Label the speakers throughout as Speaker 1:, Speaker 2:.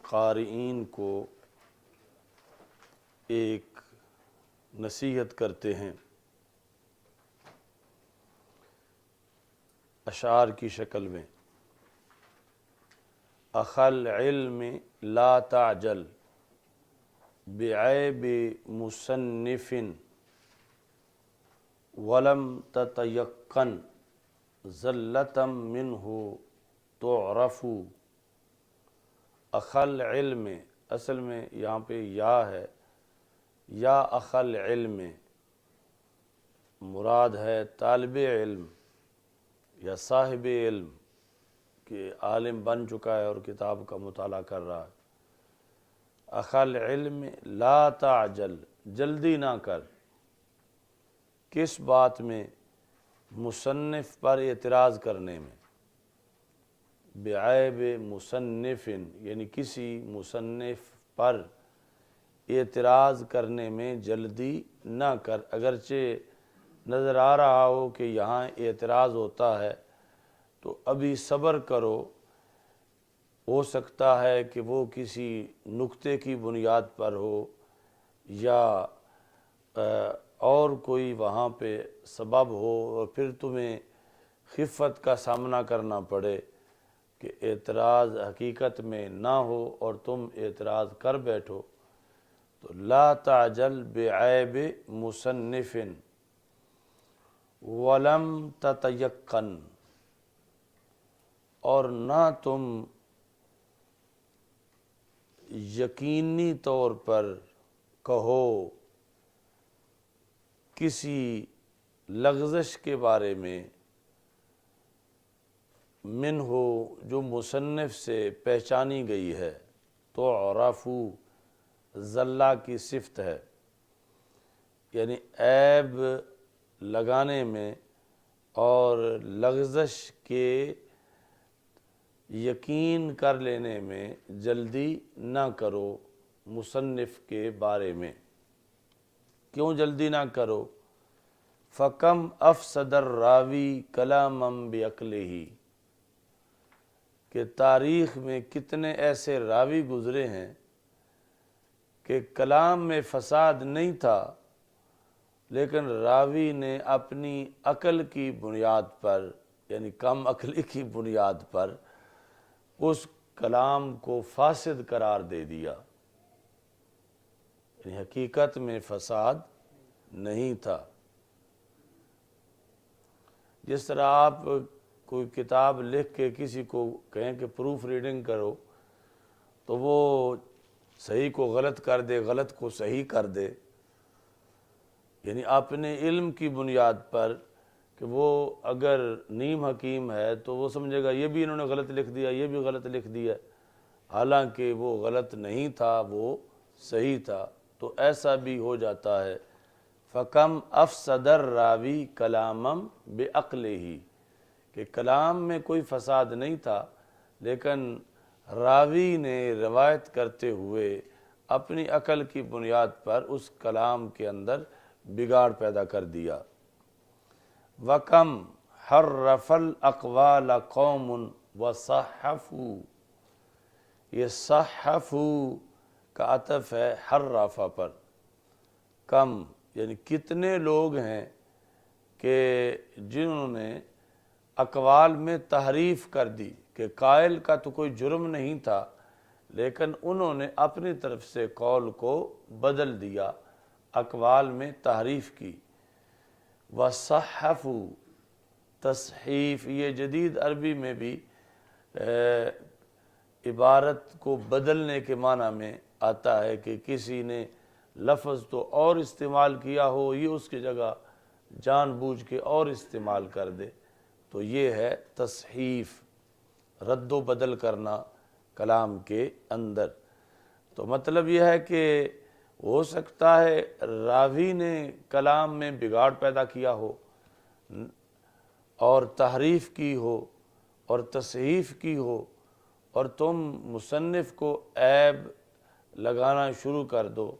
Speaker 1: قارئین کو ایک نصیحت کرتے ہیں اشعار کی شکل میں۔ اخل علم لا تعجل بعیب مصنف ولم تتیقن زلة منہ تعرف۔ اخل علم، اصل میں یہاں پہ یا ہے، یا اخل علم مراد ہے طالب علم یا صاحب علم کہ عالم بن چکا ہے اور کتاب کا مطالعہ کر رہا ہے۔ اخل علم لا تعجل، جلدی نہ کر، کس بات میں؟ مصنف پر اعتراض کرنے میں۔ بعیب مصنف یعنی کسی مصنف پر اعتراض کرنے میں جلدی نہ کر، اگرچہ نظر آ رہا ہو کہ یہاں اعتراض ہوتا ہے تو ابھی صبر کرو، ہو سکتا ہے کہ وہ کسی نکتے کی بنیاد پر ہو یا اور کوئی وہاں پہ سبب ہو، اور پھر تمہیں خفت کا سامنا کرنا پڑے کہ اعتراض حقیقت میں نہ ہو اور تم اعتراض کر بیٹھو۔ تو لا تعجل بعیب مصنف ولم تتیقن، اور نہ تم یقینی طور پر کہو کسی لغزش کے بارے میں، من ہو جو مصنف سے پہچانی گئی ہے، تو عرفو زلہ کی صفت ہے، یعنی عیب لگانے میں اور لغزش کے یقین کر لینے میں جلدی نہ کرو مصنف کے بارے میں۔ کیوں جلدی نہ کرو؟ فَكَمْ أَفْسَدَ الرَّاوِي كَلَامًا بِعَقْلِهِ، کہ تاریخ میں کتنے ایسے راوی گزرے ہیں کہ کلام میں فساد نہیں تھا، لیکن راوی نے اپنی عقل کی بنیاد پر، یعنی کم عقلی کی بنیاد پر اس کلام کو فاسد قرار دے دیا، یعنی حقیقت میں فساد نہیں تھا۔ جس طرح آپ کوئی کتاب لکھ کے کسی کو کہیں کہ پروف ریڈنگ کرو تو وہ صحیح کو غلط کر دے، غلط کو صحیح کر دے، یعنی اپنے علم کی بنیاد پر کہ وہ اگر نیم حکیم ہے تو وہ سمجھے گا یہ بھی انہوں نے غلط لکھ دیا، یہ بھی غلط لکھ دیا، حالانکہ وہ غلط نہیں تھا، وہ صحیح تھا۔ تو ایسا بھی ہو جاتا ہے۔ فَكَمْ أَفْسَدَ الرَّاوِي كَلَامًا بِعَقْلِهِ، کہ کلام میں کوئی فساد نہیں تھا، لیکن راوی نے روایت کرتے ہوئے اپنی عقل کی بنیاد پر اس کلام کے اندر بگاڑ پیدا کر دیا۔ وَكَمْ حَرَّفَ الْأَقْوَالَ قَوْمٌ وَصَحَّفُوا، یہ صحفوا کا عطف ہے حرف پر۔ کم یعنی کتنے لوگ ہیں کہ جنہوں نے اقوال میں تحریف کر دی، کہ قائل کا تو کوئی جرم نہیں تھا لیکن انہوں نے اپنی طرف سے قول کو بدل دیا، اقوال میں تحریف کی۔ وَصَحَّفُوا، تصحیف یہ جدید عربی میں بھی عبارت کو بدلنے کے معنی میں آتا ہے کہ کسی نے لفظ تو اور استعمال کیا ہو، یہ اس کی جگہ جان بوجھ کے اور استعمال کر دے، تو یہ ہے تصحیف، رد و بدل کرنا کلام کے اندر۔ تو مطلب یہ ہے کہ ہو سکتا ہے راوی نے کلام میں بگاڑ پیدا کیا ہو اور تحریف کی ہو اور تصحیف کی ہو، اور تم مصنف کو عیب لگانا شروع کر دو،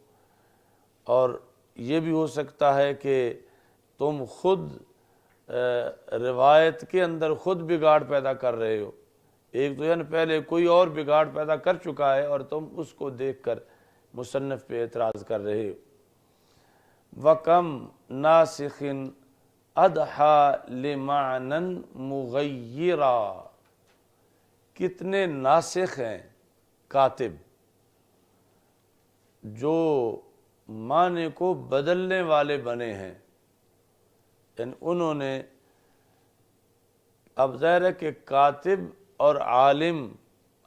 Speaker 1: اور یہ بھی ہو سکتا ہے کہ تم خود روایت کے اندر خود بگاڑ پیدا کر رہے ہو، ایک تو یعنی پہلے کوئی اور بگاڑ پیدا کر چکا ہے اور تم اس کو دیکھ کر مصنف پہ اعتراض کر رہے ہو۔ وَكَمْ نَاسِخٍ أَدْحَى لِمَعْنًا مُغَيِّرًا، کتنے ناسخ ہیں کاتب جو معنی کو بدلنے والے بنے ہیں، یعنی انہوں نے، اب ظاہر ہے کہ کاتب اور عالم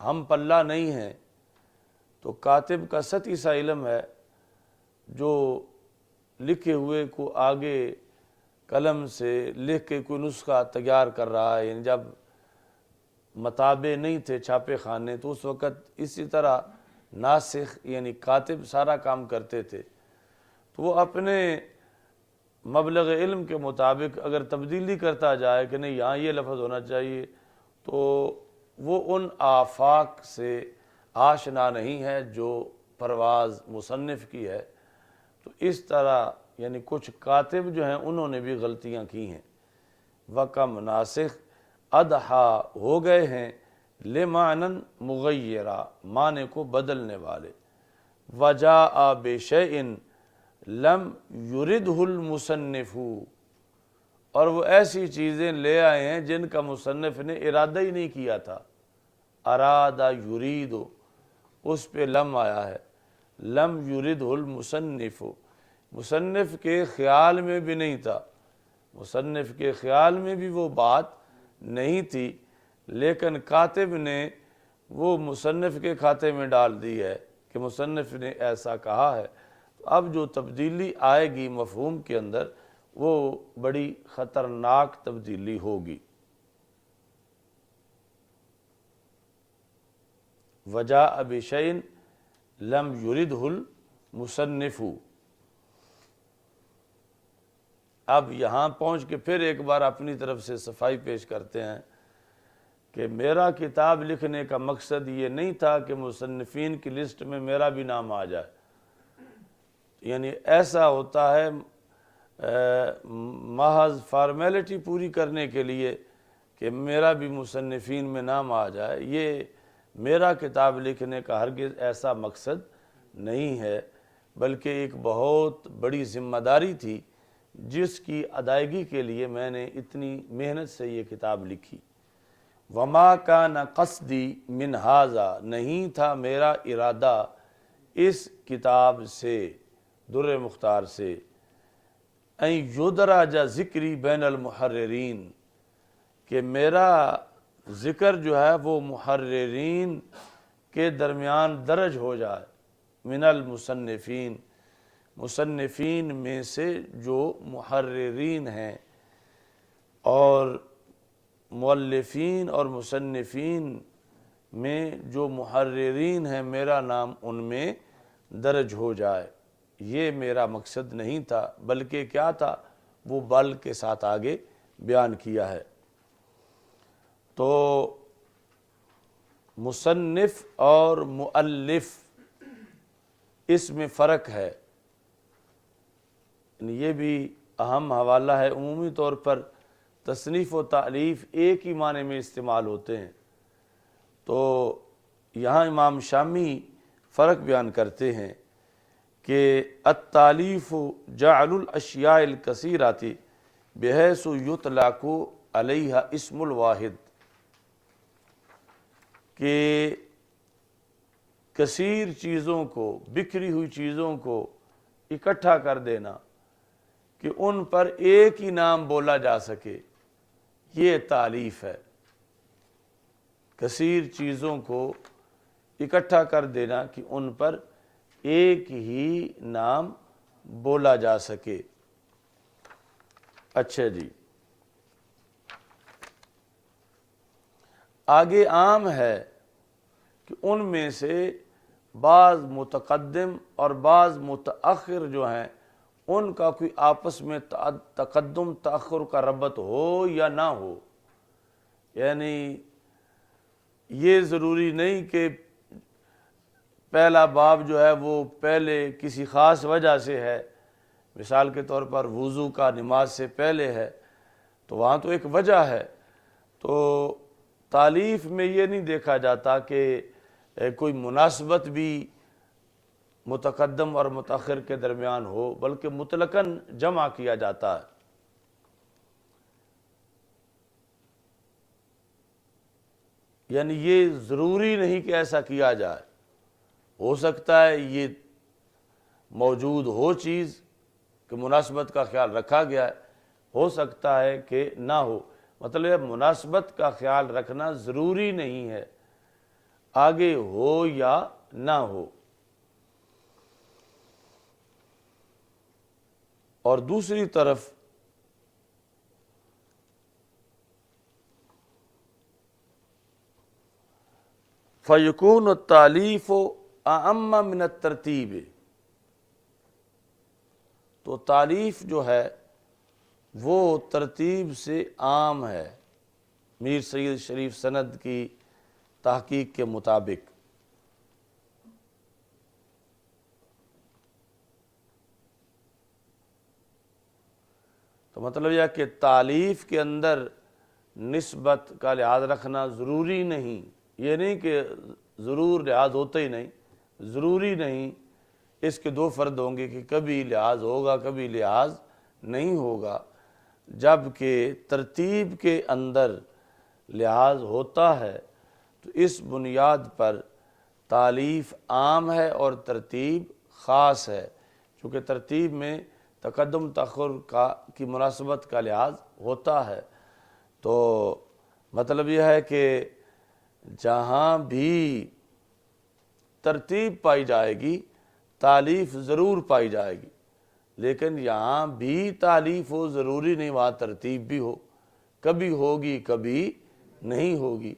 Speaker 1: ہم پلہ نہیں ہیں، تو کاتب کا سطحی سا علم ہے جو لکھے ہوئے کو آگے قلم سے لکھ کے کوئی نسخہ تیار کر رہا ہے، یعنی جب مطابع نہیں تھے چھاپے خانے تو اس وقت اسی طرح ناسخ یعنی کاتب سارا کام کرتے تھے، تو وہ اپنے مبلغ علم کے مطابق اگر تبدیلی کرتا جائے کہ نہیں یہاں یہ لفظ ہونا چاہیے، تو وہ ان آفاق سے آشنا نہیں ہے جو پرواز مصنف کی ہے، تو اس طرح یعنی کچھ کاتب جو ہیں انہوں نے بھی غلطیاں کی ہیں۔ وَكَمْ ناسخ اَدْحَى ہو گئے ہیں لِمَعْنًا مُغَيِّرًا معنی کو بدلنے والے، وَجَاءَ بِشَيْءٍ لَمْ يُرِدْهُ الْمُصَنِّفُ اور وہ ایسی چیزیں لے آئے ہیں جن کا مصنف نے ارادہ ہی نہیں کیا تھا، ارادہ یرید اس پہ لم آیا ہے، لم یردہ المصنف، مصنف کے خیال میں بھی نہیں تھا، مصنف کے خیال میں بھی وہ بات نہیں تھی، لیکن کاتب نے وہ مصنف کے کھاتے میں ڈال دی ہے کہ مصنف نے ایسا کہا ہے، اب جو تبدیلی آئے گی مفہوم کے اندر وہ بڑی خطرناک تبدیلی ہوگی۔ وَجَاءَ بِشَيْءٍ لَمْ يُرِدْهُ الْمُصَنِّفُ، اب یہاں پہنچ کے پھر ایک بار اپنی طرف سے صفائی پیش کرتے ہیں کہ میرا کتاب لکھنے کا مقصد یہ نہیں تھا کہ مصنفین کی لسٹ میں میرا بھی نام آ جائے، یعنی ایسا ہوتا ہے محض فارمیلٹی پوری کرنے کے لیے کہ میرا بھی مصنفین میں نام آ جائے، یہ میرا کتاب لکھنے کا ہرگز ایسا مقصد نہیں ہے، بلکہ ایک بہت بڑی ذمہ داری تھی جس کی ادائیگی کے لیے میں نے اتنی محنت سے یہ کتاب لکھی۔ وما کان قصدی من ھذا نہیں تھا میرا ارادہ اس کتاب سے، در مختار سے، ان یدرج ذکری بین المحررین کہ میرا ذکر جو ہے وہ محررین کے درمیان درج ہو جائے، من المصنفین مصنفین میں سے جو محررین ہیں، اور مؤلفین اور مصنفین میں جو محررین ہیں میرا نام ان میں درج ہو جائے، یہ میرا مقصد نہیں تھا، بلکہ کیا تھا وہ بل کے ساتھ آگے بیان کیا ہے۔ تو مصنف اور مؤلف اس میں فرق ہے، یہ بھی اہم حوالہ ہے۔ عمومی طور پر تصنیف و تالیف ایک ہی معنی میں استعمال ہوتے ہیں، تو یہاں امام شامی فرق بیان کرتے ہیں کہ التالیف جعل الاشیاء الکثیرۃ بحیث یطلق علیہا اسم الواحد، کہ کثیر چیزوں کو، بکھری ہوئی چیزوں کو اکٹھا کر دینا کہ ان پر ایک ہی نام بولا جا سکے، یہ تالیف ہے۔ کثیر چیزوں کو اکٹھا کر دینا کہ ان پر ایک ہی نام بولا جا سکے۔ اچھا جی، آگے عام ہے کہ ان میں سے بعض متقدم اور بعض متأخر جو ہیں ان کا کوئی آپس میں تقدم تأخر کا ربط ہو یا نہ ہو، یعنی یہ ضروری نہیں کہ پہلا باب جو ہے وہ پہلے کسی خاص وجہ سے ہے، مثال کے طور پر وضو کا نماز سے پہلے ہے تو وہاں تو ایک وجہ ہے، تو تالیف میں یہ نہیں دیکھا جاتا کہ کوئی مناسبت بھی متقدم اور متاخر کے درمیان ہو، بلکہ مطلقاً جمع کیا جاتا ہے۔ یعنی یہ ضروری نہیں کہ ایسا کیا جائے، ہو سکتا ہے یہ موجود ہو چیز کہ مناسبت کا خیال رکھا گیا ہے، ہو سکتا ہے کہ نہ ہو، مطلب مناسبت کا خیال رکھنا ضروری نہیں ہے، آگے ہو یا نہ ہو۔ اور دوسری طرف فَيَكُونُ التَّأْلِيفُ أَعَمَّ مِنَ التَّرْتِيبِ، تو تالیف جو ہے وہ ترتیب سے عام ہے میر سید شریف سند کی تحقیق کے مطابق۔ تو مطلب یہ کہ تالیف کے اندر نسبت کا لحاظ رکھنا ضروری نہیں، یہ نہیں کہ ضرور لحاظ ہوتا ہی نہیں، ضروری نہیں، اس کے دو فرد ہوں گے کہ کبھی لحاظ ہوگا کبھی لحاظ نہیں ہوگا، جبکہ ترتیب کے اندر لحاظ ہوتا ہے تو اس بنیاد پر تالیف عام ہے اور ترتیب خاص ہے، چونکہ ترتیب میں تقدم تاخر کی مناسبت کا لحاظ ہوتا ہے۔ تو مطلب یہ ہے کہ جہاں بھی ترتیب پائی جائے گی تالیف ضرور پائی جائے گی، لیکن یہاں بھی تالیف ہو ضروری نہیں وہاں ترتیب بھی ہو، کبھی ہوگی کبھی نہیں ہوگی،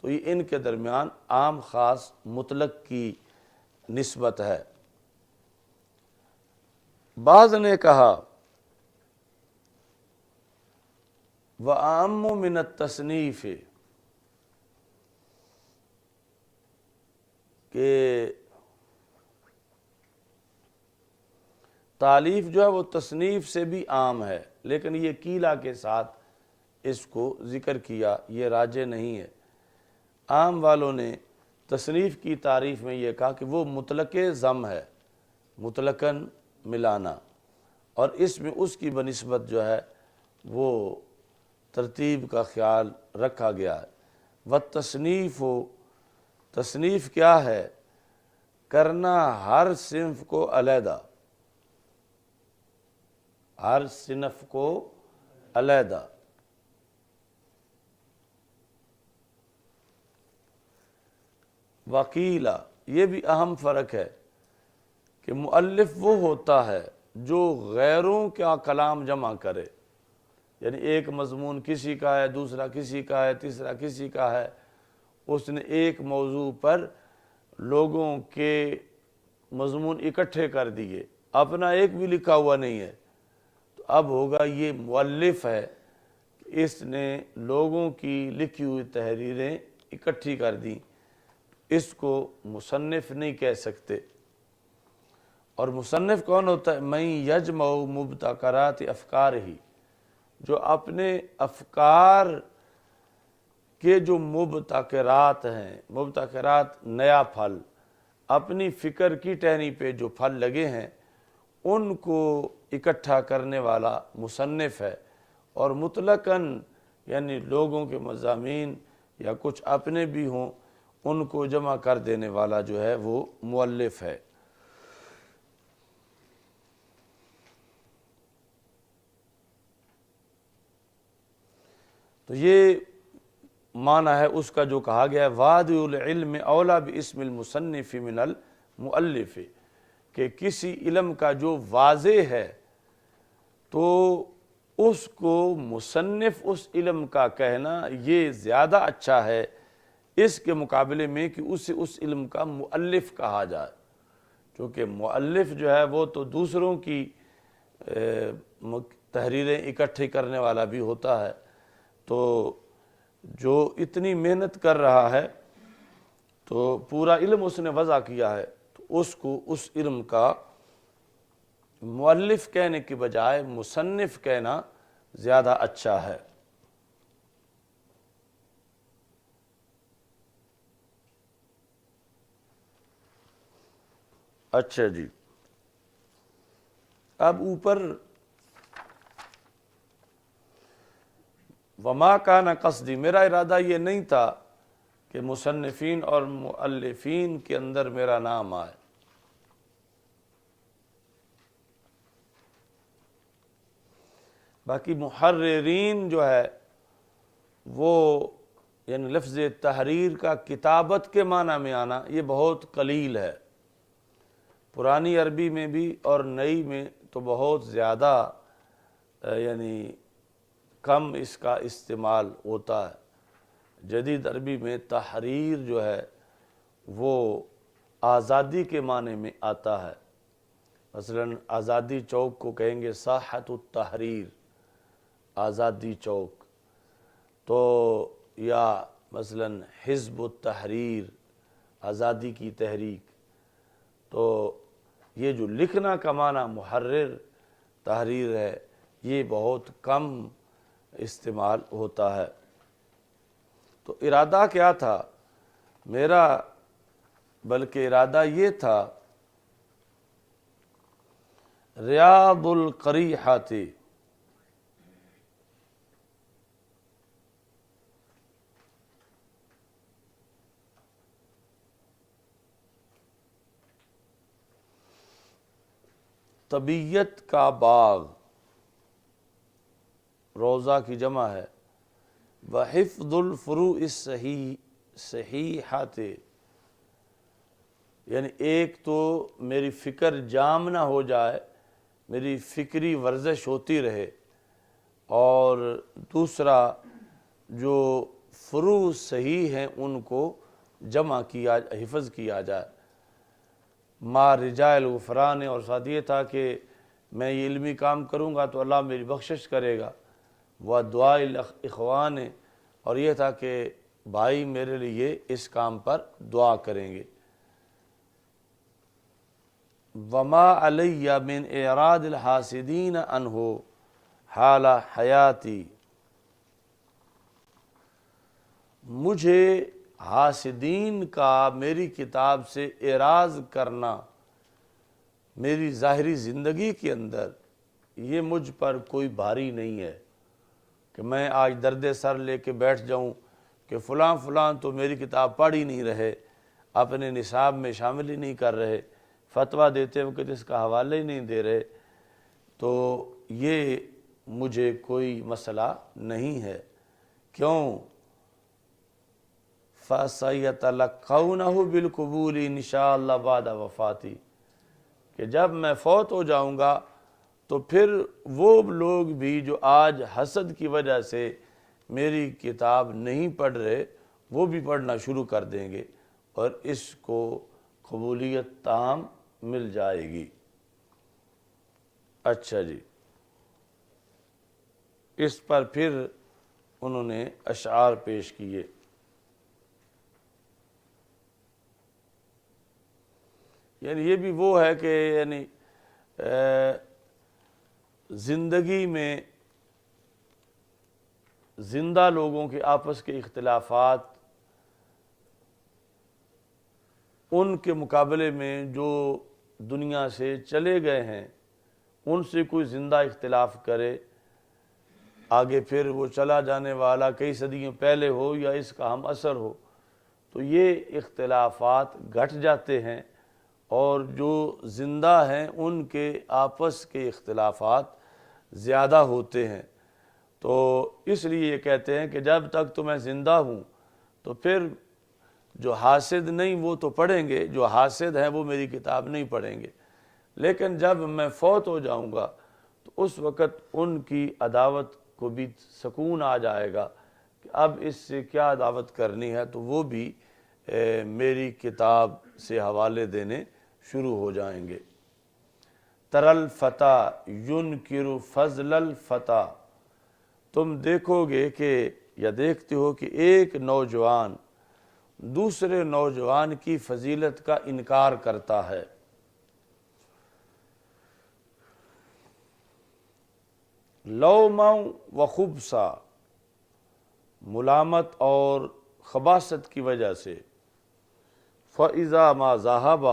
Speaker 1: تو یہ ان کے درمیان عام خاص مطلق کی نسبت ہے۔ بعض نے کہا وَأَعَمُّ مِنَ التَّصْنِیفِ، کہ تالیف جو ہے وہ تصنیف سے بھی عام ہے، لیکن یہ کیلا کے ساتھ اس کو ذکر کیا، یہ راجح نہیں ہے۔ عام والوں نے تصنیف کی تعریف میں یہ کہا کہ وہ مطلق ضم ہے، مطلقاً ملانا، اور اس میں اس کی بنسبت جو ہے وہ ترتیب کا خیال رکھا گیا ہے۔ والتصنیف، تصنیف کیا ہے؟ کرنا ہر صنف کو علیحدہ، ہر صنف کو علیحدہ۔ وکیلا، یہ بھی اہم فرق ہے کہ مؤلف وہ ہوتا ہے جو غیروں کا کلام جمع کرے، یعنی ایک مضمون کسی کا ہے، دوسرا کسی کا ہے، تیسرا کسی کا ہے، اس نے ایک موضوع پر لوگوں کے مضمون اکٹھے کر دیے، اپنا ایک بھی لکھا ہوا نہیں ہے، تو اب ہوگا یہ مؤلف ہے، اس نے لوگوں کی لکھی ہوئی تحریریں اکٹھی کر دیں، اس کو مصنف نہیں کہہ سکتے۔ اور مصنف کون ہوتا ہے؟ من یجمع مبتکرات افکارہ، جو اپنے افکار کے جو مبتکرات ہیں، مبتکرات نیا پھل، اپنی فکر کی ٹہنی پہ جو پھل لگے ہیں ان کو اکٹھا کرنے والا مصنف ہے، اور مطلقاً یعنی لوگوں کے مضامین یا کچھ اپنے بھی ہوں ان کو جمع کر دینے والا جو ہے وہ مؤلف ہے۔ تو یہ معنی ہے اس کا جو کہا گیا ہے وادی العلم اولا باسم المصنف من المؤلف، کہ کسی علم کا جو واضح ہے تو اس کو مصنف اس علم کا کہنا یہ زیادہ اچھا ہے اس کے مقابلے میں کہ اسے اس علم کا مؤلف کہا جائے، کیونکہ مؤلف جو ہے وہ تو دوسروں کی تحریریں اکٹھی کرنے والا بھی ہوتا ہے، تو جو اتنی محنت کر رہا ہے تو پورا علم اس نے وضع کیا ہے، تو اس کو اس علم کا مؤلف کہنے کی بجائے مصنف کہنا زیادہ اچھا ہے۔ اچھا جی، اب اوپر وما کان قصدی، میرا ارادہ یہ نہیں تھا کہ مصنفین اور مؤلفین کے اندر میرا نام آئے. باقی محررین جو ہے وہ یعنی لفظ تحریر کا کتابت کے معنی میں آنا یہ بہت قلیل ہے. پرانی عربی میں بھی اور نئی میں تو بہت زیادہ یعنی کم اس کا استعمال ہوتا ہے. جدید عربی میں تحریر جو ہے وہ آزادی کے معنی میں آتا ہے. مثلا آزادی چوک کو کہیں گے ساحت التحریر، آزادی چوک. تو یا مثلا حزب التحریر، آزادی کی تحریک. تو یہ جو لکھنا کا معنی محرر تحریر ہے یہ بہت کم استعمال ہوتا ہے. تو ارادہ کیا تھا میرا؟ بلکہ ارادہ یہ تھا ریاض القریحات، طبیعت کا باغ، روضہ کی جمع ہے، وحفظ الفروع الصحیحات، یعنی ایک تو میری فکر جام نہ ہو جائے، میری فکری ورزش ہوتی رہے، اور دوسرا جو فروع صحیح ہیں ان کو جمع کیا، حفظ کیا جائے. ما رجاء الغفران، اور ساتھ یہ تھا کہ میں یہ علمی کام کروں گا تو اللہ میری بخشش کرے گا. وہ دعا الاخوان، اور یہ تھا کہ بھائی میرے لیے اس کام پر دعا کریں گے. وما علی من اعراض الحاسدین عنہ حال حیاتی، مجھے حاسدین کا میری کتاب سے اعراض کرنا میری ظاہری زندگی کے اندر یہ مجھ پر کوئی بھاری نہیں ہے کہ میں آج درد سر لے کے بیٹھ جاؤں کہ فلاں فلاں تو میری کتاب پڑھ ہی نہیں رہے، اپنے نصاب میں شامل ہی نہیں کر رہے، فتویٰ دیتے وقت اس کا حوالہ ہی نہیں دے رہے. تو یہ مجھے کوئی مسئلہ نہیں ہے. کیوں؟ فَسَيَتَلَقَّوْنَهُ بِالْقُبُولِ إِنْ شَاءَ اللَّهُ بَعْدَ وفاتی، کہ جب میں فوت ہو جاؤں گا تو پھر وہ لوگ بھی جو آج حسد کی وجہ سے میری کتاب نہیں پڑھ رہے وہ بھی پڑھنا شروع کر دیں گے اور اس کو قبولیت تام مل جائے گی. اچھا جی، اس پر پھر انہوں نے اشعار پیش کیے. یعنی یہ بھی وہ ہے کہ یعنی زندگی میں زندہ لوگوں کے آپس کے اختلافات ان کے مقابلے میں جو دنیا سے چلے گئے ہیں ان سے کوئی زندہ اختلاف کرے، آگے پھر وہ چلا جانے والا کئی صدیوں پہلے ہو یا اس کا ہم اثر ہو، تو یہ اختلافات گھٹ جاتے ہیں، اور جو زندہ ہیں ان کے آپس کے اختلافات زیادہ ہوتے ہیں. تو اس لیے یہ کہتے ہیں کہ جب تک تو میں زندہ ہوں تو پھر جو حاسد نہیں وہ تو پڑھیں گے، جو حاسد ہیں وہ میری کتاب نہیں پڑھیں گے، لیکن جب میں فوت ہو جاؤں گا تو اس وقت ان کی عداوت کو بھی سکون آ جائے گا کہ اب اس سے کیا عداوت کرنی ہے، تو وہ بھی میری کتاب سے حوالے دینے شروع ہو جائیں گے. تر الفتى ينکر فضل الفتى، تم دیکھو گے کہ یا دیکھتے ہو کہ ایک نوجوان دوسرے نوجوان کی فضیلت کا انکار کرتا ہے. لوما و خبثا، ملامت اور خباثت کی وجہ سے. فَإِذَا مَا ذَهَبَ،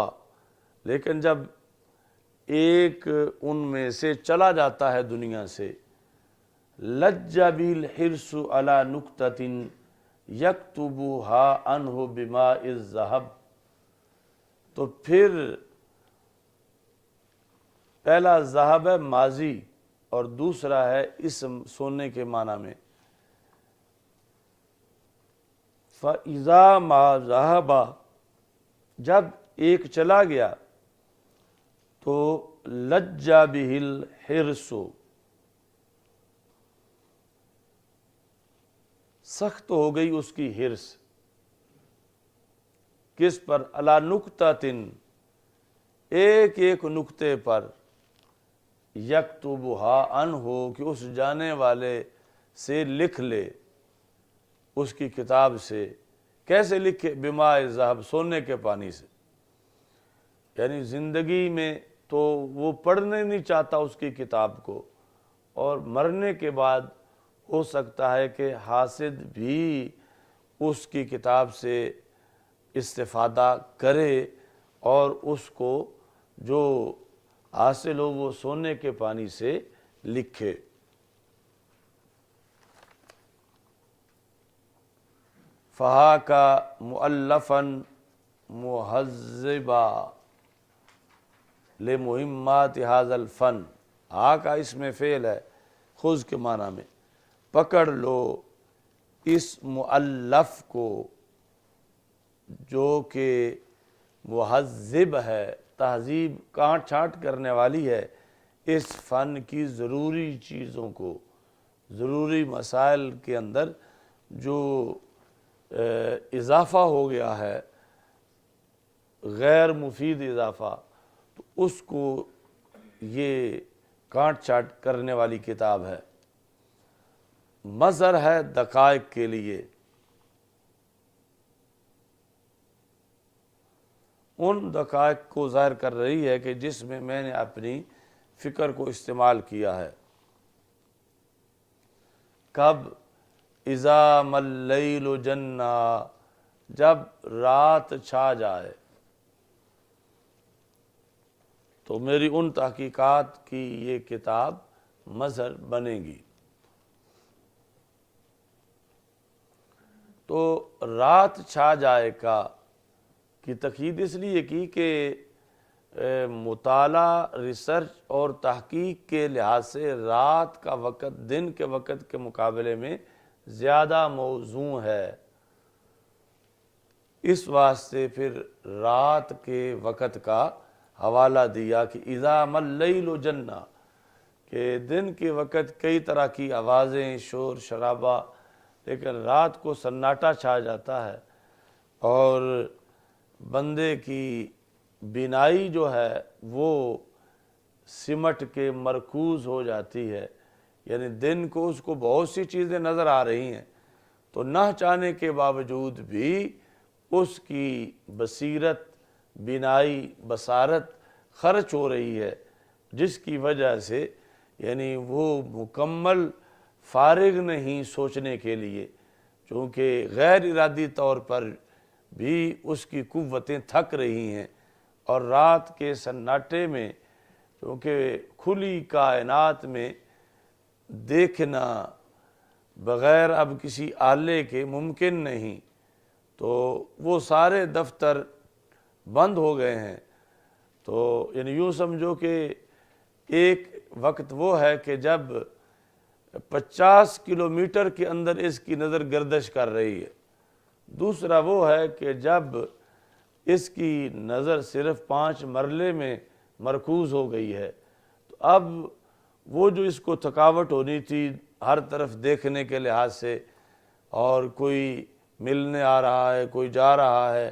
Speaker 1: لیکن جب ایک ان میں سے چلا جاتا ہے دنیا سے، لج بالحرص علی نکتۃ یکتبها عنہ بماء الذہب، تو پھر پہلا ذہب ہے ماضی اور دوسرا ہے اسم سونے کے معنی میں، فَإِذَا مَا ذَهَبَ، جب ایک چلا گیا تو لج بہ الحرص، سخت ہو گئی اس کی حرص، کس پر؟ علی نکتۃ، ایک ایک نکتے پر، یکتبها عنہ، کہ اس جانے والے سے لکھ لے، اس کی کتاب سے۔ کیسے لکھے؟ بماء الذہب، سونے کے پانی سے۔ یعنی زندگی میں تو وہ پڑھنے نہیں چاہتا اس کی کتاب کو، اور مرنے کے بعد ہو سکتا ہے کہ حاسد بھی اس کی کتاب سے استفادہ کرے اور اس کو جو حاصل ہو وہ سونے کے پانی سے لکھے۔ فَحَاكَ مُؤَلَّفًا مُہَذِّبًا لِمُہِمَّاتِ هَذَا الْفَنِ، کا اس میں فعل ہے، خذ کے معنی میں، پکڑ لو اس مؤلف کو جو کہ مہذب ہے، تہذیب کاٹ چھانٹ کرنے والی ہے، اس فن کی ضروری چیزوں کو، ضروری مسائل کے اندر جو اضافہ ہو گیا ہے، غیر مفید اضافہ، تو اس کو یہ کاٹ چھانٹ کرنے والی کتاب ہے۔ مظہر ہے دقائق کے لیے، ان دقائق کو ظاہر کر رہی ہے کہ جس میں میں نے اپنی فکر کو استعمال کیا ہے۔ کب؟ اذا ما اللیل جنا، جب رات چھا جائے، تو میری ان تحقیقات کی یہ کتاب مظہر بنے گی۔ تو رات چھا جائے کا کی تاکید اس لیے کی کہ مطالعہ، ریسرچ اور تحقیق کے لحاظ سے رات کا وقت دن کے وقت کے مقابلے میں زیادہ موزوں ہے، اس واسطے پھر رات کے وقت کا حوالہ دیا کہ اذا ما اللیل جنا، کہ دن کے وقت کئی طرح کی آوازیں، شور شرابہ، لیکن رات کو سناٹا چھا جاتا ہے، اور بندے کی بینائی جو ہے وہ سمٹ کے مرکوز ہو جاتی ہے، یعنی دن کو اس کو بہت سی چیزیں نظر آ رہی ہیں، تو نہ چاہنے کے باوجود بھی اس کی بصیرت، بینائی، بصارت خرچ ہو رہی ہے، جس کی وجہ سے یعنی وہ مکمل فارغ نہیں سوچنے کے لیے، چونکہ غیر ارادی طور پر بھی اس کی قوتیں تھک رہی ہیں، اور رات کے سناٹے میں چونکہ کھلی کائنات میں دیکھنا بغیر اب کسی آلے کے ممکن نہیں، تو وہ سارے دفتر بند ہو گئے ہیں، تو یعنی یوں سمجھو کہ ایک وقت وہ ہے کہ جب 50 کلومیٹر کے اندر اس کی نظر گردش کر رہی ہے، دوسرا وہ ہے کہ جب اس کی نظر صرف 5 مرلے میں مرکوز ہو گئی ہے، تو اب وہ جو اس کو تھکاوٹ ہونی تھی ہر طرف دیکھنے کے لحاظ سے، اور کوئی ملنے آ رہا ہے، کوئی جا رہا ہے،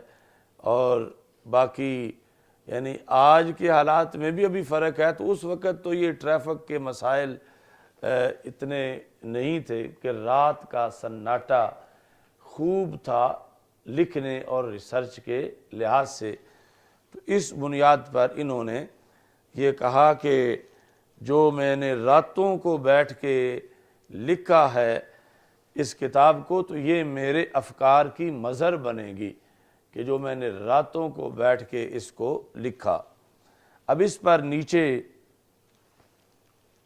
Speaker 1: اور باقی یعنی آج کے حالات میں بھی ابھی فرق ہے، تو اس وقت تو یہ ٹریفک کے مسائل اتنے نہیں تھے کہ رات کا سناٹا خوب تھا لکھنے اور ریسرچ کے لحاظ سے۔ تو اس بنیاد پر انہوں نے یہ کہا کہ جو میں نے راتوں کو بیٹھ کے لکھا ہے اس کتاب کو، تو یہ میرے افکار کی مظہر بنے گی کہ جو میں نے راتوں کو بیٹھ کے اس کو لکھا۔ اب اس پر نیچے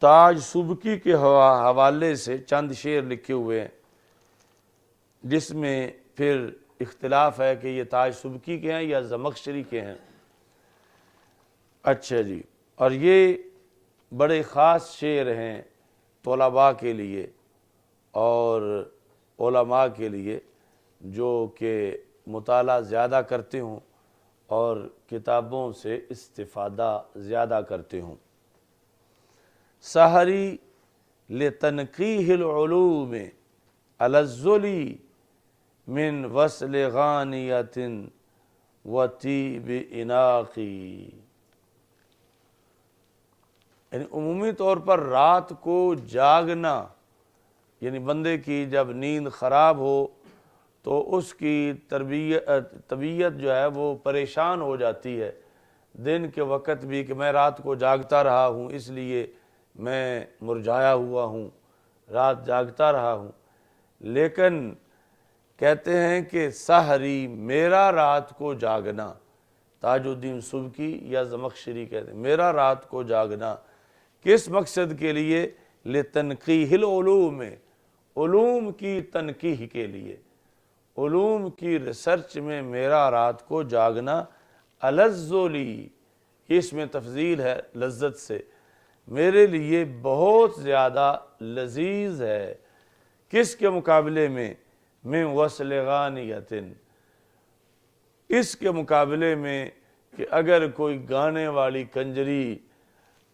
Speaker 1: تاج سبکی کے حوالے سے چند شعر لکھے ہوئے ہیں، جس میں پھر اختلاف ہے کہ یہ تاج سبکی کے ہیں یا زمخشری کے ہیں۔ اچھا جی، اور یہ بڑے خاص شعر ہیں طلباء کے لیے اور علماء کے لیے جو کہ مطالعہ زیادہ کرتے ہوں اور کتابوں سے استفادہ زیادہ کرتے ہوں۔ سحری لتنقیح العلوم علی الذلی من وصل غانیت و طیب اناقی، یعنی عمومی طور پر رات کو جاگنا، یعنی بندے کی جب نیند خراب ہو تو اس کی طبیعت جو ہے وہ پریشان ہو جاتی ہے۔ دن کے وقت بھی کہ میں رات کو جاگتا رہا ہوں اس لیے میں مرجھایا ہوا ہوں، رات جاگتا رہا ہوں، لیکن کہتے ہیں کہ سحری میرا رات کو جاگنا، تاج الدین سبکی یا زمخشری کہتے ہیں میرا رات کو جاگنا، کس مقصد کے لیے؟ لتنقیح العلوم، علوم کی تنقیح کے لیے، علوم کی ریسرچ میں میرا رات کو جاگنا، علی الذلی، اس میں تفضیل ہے لذت سے، میرے لیے بہت زیادہ لذیذ ہے، کس کے مقابلے میں؟ من وصل غانیت، اس کے مقابلے میں کہ اگر کوئی گانے والی کنجری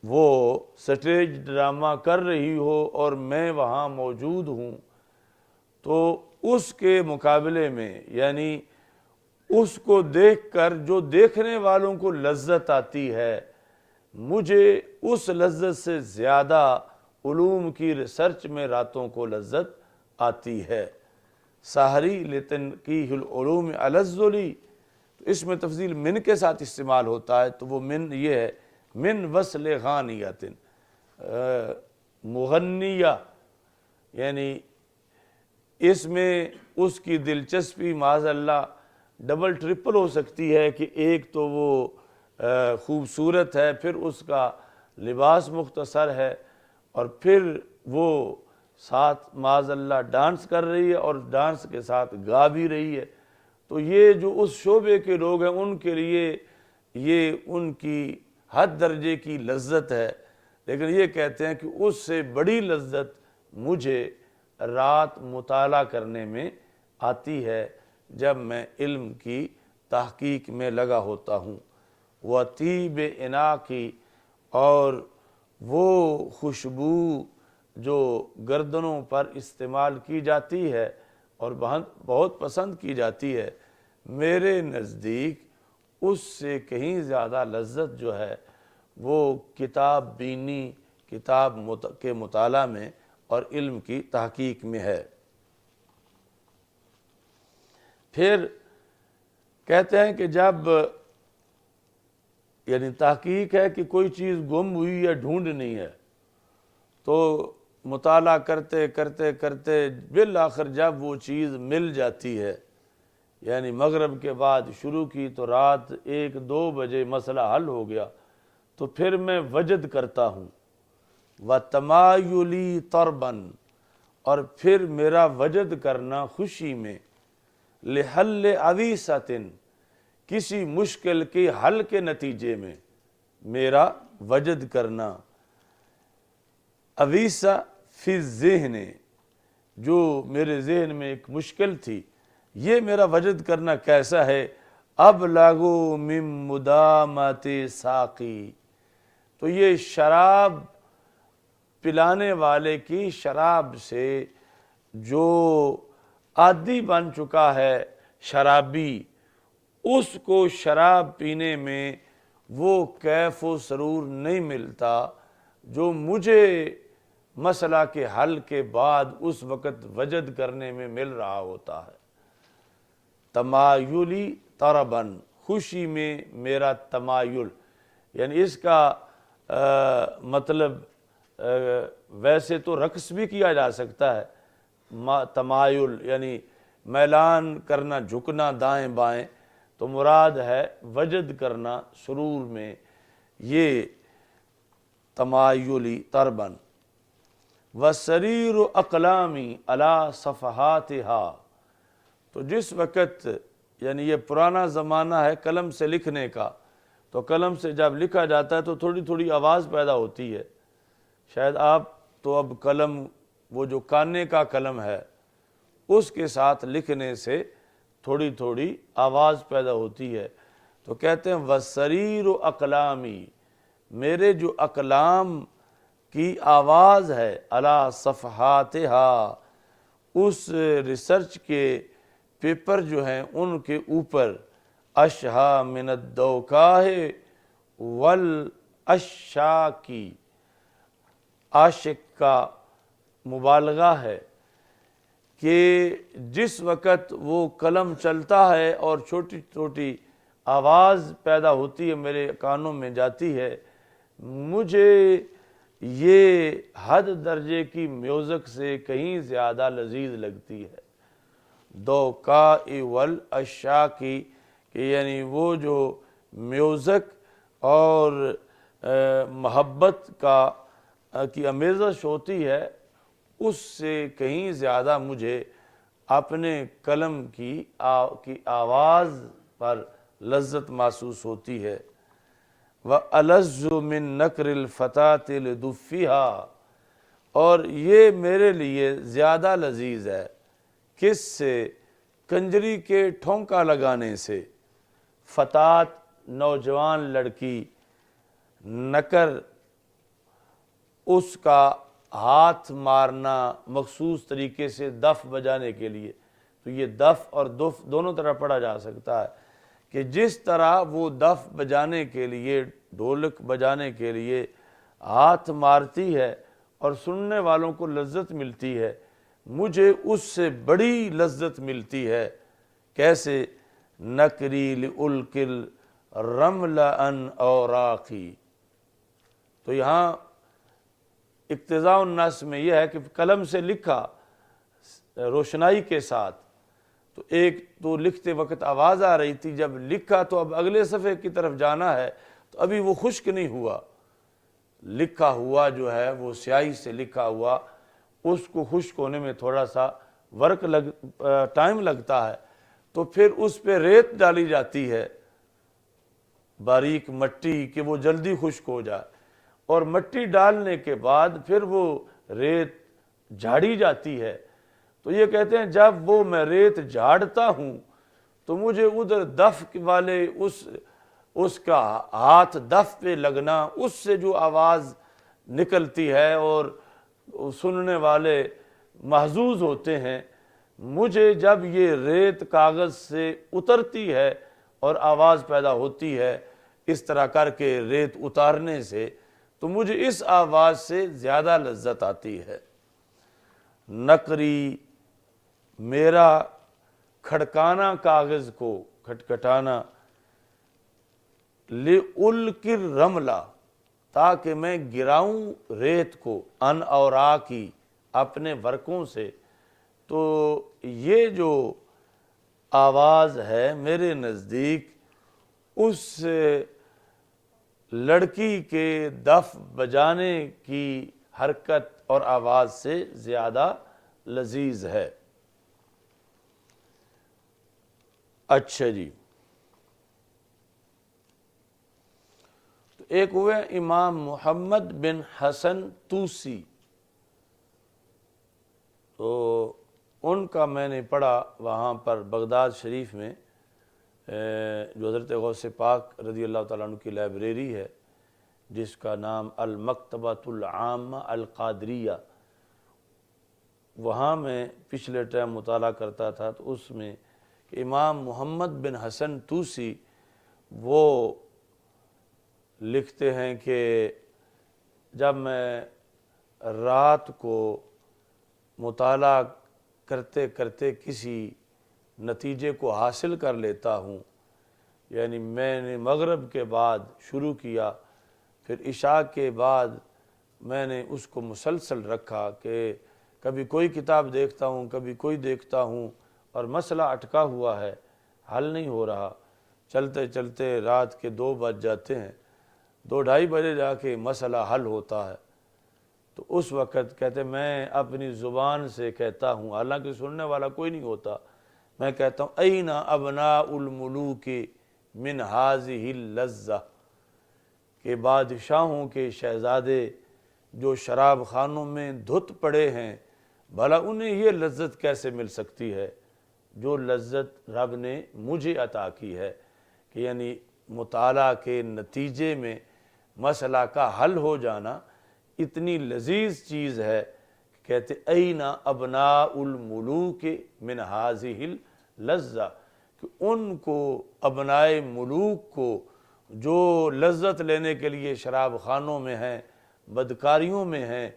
Speaker 1: وہ سٹیج ڈرامہ کر رہی ہو اور میں وہاں موجود ہوں تو اس کے مقابلے میں، یعنی اس کو دیکھ کر جو دیکھنے والوں کو لذت آتی ہے، مجھے اس لذت سے زیادہ علوم کی ریسرچ میں راتوں کو لذت آتی ہے۔ سحری لتنقیح العلوم علی الذلی، تو اس میں تفضیل من کے ساتھ استعمال ہوتا ہے، تو وہ من یہ ہے من وصل غانیت، مغنیہ، یعنی اس میں اس کی دلچسپی معاذ اللہ ڈبل ٹرپل ہو سکتی ہے کہ ایک تو وہ خوبصورت ہے، پھر اس کا لباس مختصر ہے، اور پھر وہ ساتھ معاذ اللہ ڈانس کر رہی ہے اور ڈانس کے ساتھ گا بھی رہی ہے، تو یہ جو اس شعبے کے لوگ ہیں ان کے لیے یہ ان کی حد درجے کی لذت ہے، لیکن یہ کہتے ہیں کہ اس سے بڑی لذت مجھے رات مطالعہ کرنے میں آتی ہے جب میں علم کی تحقیق میں لگا ہوتا ہوں۔ وطیب اناقی، اور وہ خوشبو جو گردنوں پر استعمال کی جاتی ہے اور بہت پسند کی جاتی ہے، میرے نزدیک اس سے کہیں زیادہ لذت جو ہے وہ کتاب بینی، کتاب کے مطالعہ میں اور علم کی تحقیق میں ہے۔ پھر کہتے ہیں کہ جب یعنی تحقیق ہے کہ کوئی چیز گم ہوئی یا ڈھونڈنی ہے، تو مطالعہ کرتے کرتے کرتے بالآخر جب وہ چیز مل جاتی ہے، یعنی مغرب کے بعد شروع کی تو رات 1-2 بجے مسئلہ حل ہو گیا، تو پھر میں وجد کرتا ہوں، وَتَمَایُلِی طَرْبًا، اور پھر میرا وجد کرنا خوشی میں، لِحَلِّ عَوِیسَةٍ، کسی مشکل کے حل کے نتیجے میں میرا وجد کرنا، عویسہ فی الذہن، جو میرے ذہن میں ایک مشکل تھی، یہ میرا وجد کرنا کیسا ہے؟ ابلغ من مدامت ساقی، تو یہ شراب پلانے والے کی شراب سے جو عادی بن چکا ہے شرابی، اس کو شراب پینے میں وہ کیف و سرور نہیں ملتا جو مجھے مسئلہ کے حل کے بعد اس وقت وجد کرنے میں مل رہا ہوتا ہے۔ تمایلی طرباً، خوشی میں میرا تمایل، یعنی اس کا مطلب ویسے تو رقص بھی کیا جا سکتا ہے، تمایل یعنی میلان کرنا، جھکنا دائیں بائیں، تو مراد ہے وجد کرنا سرور میں، یہ تمایلی تربن وسریر اقلامی علی صفحاتہا، تو جس وقت یعنی یہ پرانا زمانہ ہے قلم سے لکھنے کا، تو قلم سے جب لکھا جاتا ہے تو تھوڑی تھوڑی آواز پیدا ہوتی ہے. شاید آپ تو اب قلم وہ جو کانے کا قلم ہے اس کے ساتھ لکھنے سے تھوڑی تھوڑی آواز پیدا ہوتی ہے. تو کہتے ہیں وسریر اقلامی، میرے جو اقلام کی آواز ہے، علی صفحاتہا، اس ریسرچ کے پیپر جو ہیں ان کے اوپر، اشہا من الدوکاہ والاشاکی، عاشق کا مبالغہ ہے کہ جس وقت وہ قلم چلتا ہے اور چھوٹی چھوٹی آواز پیدا ہوتی ہے میرے کانوں میں جاتی ہے، مجھے یہ حد درجے کی میوزک سے کہیں زیادہ لذیذ لگتی ہے. دوکاء والاشاکی، کہ یعنی وہ جو میوزک اور محبت کی آمیزش ہوتی ہے اس سے کہیں زیادہ مجھے اپنے قلم کی آواز پر لذت محسوس ہوتی ہے. وَأَلَذُّ مِن نَقْرِ الْفَتَاةِ لِدُفِّهَا، اور یہ میرے لیے زیادہ لذیذ ہے کس سے؟ کنجری کے ٹھونکا لگانے سے. فتات نوجوان لڑکی، نکر اس کا ہاتھ مارنا مخصوص طریقے سے دف بجانے کے لیے. تو یہ دف اور دف دونوں طرح پڑھا جا سکتا ہے کہ جس طرح وہ دف بجانے کے لیے، ڈھولک بجانے کے لیے ہاتھ مارتی ہے اور سننے والوں کو لذت ملتی ہے، مجھے اس سے بڑی لذت ملتی ہے. کیسے؟ نکری لألقی الرمل عن اوراقی. تو یہاں اقتضاء النص میں یہ ہے کہ قلم سے لکھا روشنائی کے ساتھ، تو ایک تو لکھتے وقت آواز آ رہی تھی، جب لکھا تو اب اگلے صفحے کی طرف جانا ہے تو ابھی وہ خشک نہیں ہوا. لکھا ہوا جو ہے وہ سیاہی سے لکھا ہوا، اس کو خشک ہونے میں تھوڑا سا ٹائم لگتا ہے، تو پھر اس پہ ریت ڈالی جاتی ہے، باریک مٹی، کہ وہ جلدی خشک ہو جائے، اور مٹی ڈالنے کے بعد پھر وہ ریت جھاڑی جاتی ہے. تو یہ کہتے ہیں جب وہ میں ریت جھاڑتا ہوں تو مجھے ادھر دف والے اس کا ہاتھ دف پہ لگنا، اس سے جو آواز نکلتی ہے اور سننے والے محظوظ ہوتے ہیں، مجھے جب یہ ریت کاغذ سے اترتی ہے اور آواز پیدا ہوتی ہے اس طرح کر کے ریت اتارنے سے، تو مجھے اس آواز سے زیادہ لذت آتی ہے. نقری، میرا کھڑکانا کاغذ کو، کھٹکھٹانا، لِأُلْقِي الرَّمْلَ، تاکہ میں گراؤں ریت کو، ان اوراقی، اپنے ورقوں سے. تو یہ جو آواز ہے میرے نزدیک اس لڑکی کے دف بجانے کی حرکت اور آواز سے زیادہ لذیذ ہے. اچھا جی، تو ایک ہوئے امام محمد بن حسن توسی، تو ان کا میں نے پڑھا وہاں پر بغداد شریف میں، جو حضرت غوث پاک رضی اللہ تعالیٰ عنہ کی لائبریری ہے جس کا نام المکتبۃ العامہ القادریہ، وہاں میں پچھلے ٹائم مطالعہ کرتا تھا. تو اس میں کہ امام محمد بن حسن توسی وہ لکھتے ہیں کہ جب میں رات کو مطالعہ کرتے کرتے کسی نتیجے کو حاصل کر لیتا ہوں، یعنی میں نے مغرب کے بعد شروع کیا، پھر عشاء کے بعد میں نے اس کو مسلسل رکھا کہ کبھی کوئی کتاب دیکھتا ہوں، کبھی کوئی دیکھتا ہوں، اور مسئلہ اٹکا ہوا ہے، حل نہیں ہو رہا. چلتے چلتے رات کے 2 بج جاتے ہیں. 2-2:30 بجے جا کے مسئلہ حل ہوتا ہے، تو اس وقت کہتے میں اپنی زبان سے کہتا ہوں، حالانکہ سننے والا کوئی نہیں ہوتا، میں کہتا ہوں این ابناء الملوک من ہذہ اللذہ، کہ بادشاہوں کے شہزادے جو شراب خانوں میں دھت پڑے ہیں، بھلا انہیں یہ لذت کیسے مل سکتی ہے جو لذت رب نے مجھے عطا کی ہے، کہ یعنی مطالعہ کے نتیجے میں مسئلہ کا حل ہو جانا اتنی لذیذ چیز ہے۔ کہتے این ابناء الملوک من ہذہ اللذہ، کہ ان کو ابنائے ملوک کو جو لذت لینے کے لیے شراب خانوں میں ہیں، بدکاریوں میں ہیں،